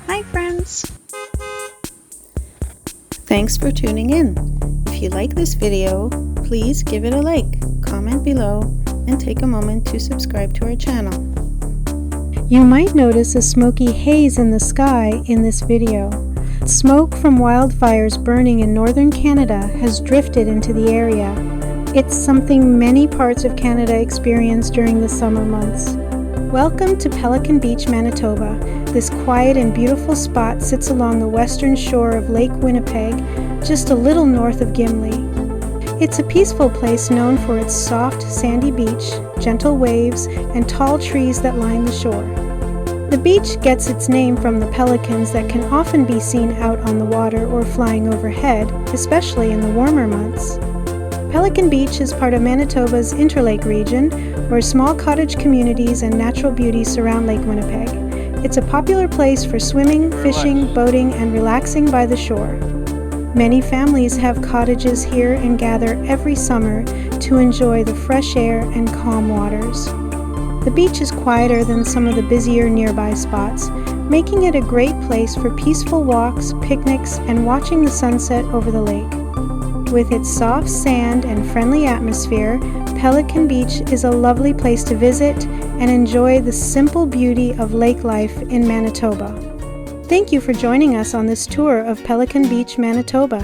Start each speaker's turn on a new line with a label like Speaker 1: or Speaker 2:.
Speaker 1: Hi friends! Thanks for tuning in. If you like this video, please give it a like, comment below, and take a moment to subscribe to our channel.
Speaker 2: You might notice a smoky haze in the sky in this video. Smoke from wildfires burning in northern Canada has drifted into the area. It's something many parts of Canada experience during the summer months. Welcome to Pelican Beach, Manitoba. This quiet and beautiful spot sits along the western shore of Lake Winnipeg, just a little north of Gimli. It's a peaceful place known for its soft, sandy beach, gentle waves, and tall trees that line the shore. The beach gets its name from the pelicans that can often be seen out on the water or flying overhead, especially in the warmer months. Pelican Beach is part of Manitoba's Interlake region, where small cottage communities and natural beauty surround Lake Winnipeg. It's a popular place for swimming, fishing, boating, and relaxing by the shore. Many families have cottages here and gather every summer to enjoy the fresh air and calm waters. The beach is quieter than some of the busier nearby spots, making it a great place for peaceful walks, picnics, and watching the sunset over the lake. With its soft sand and friendly atmosphere, Pelican Beach is a lovely place to visit and enjoy the simple beauty of lake life in Manitoba. Thank you for joining us on this tour of Pelican Beach, Manitoba.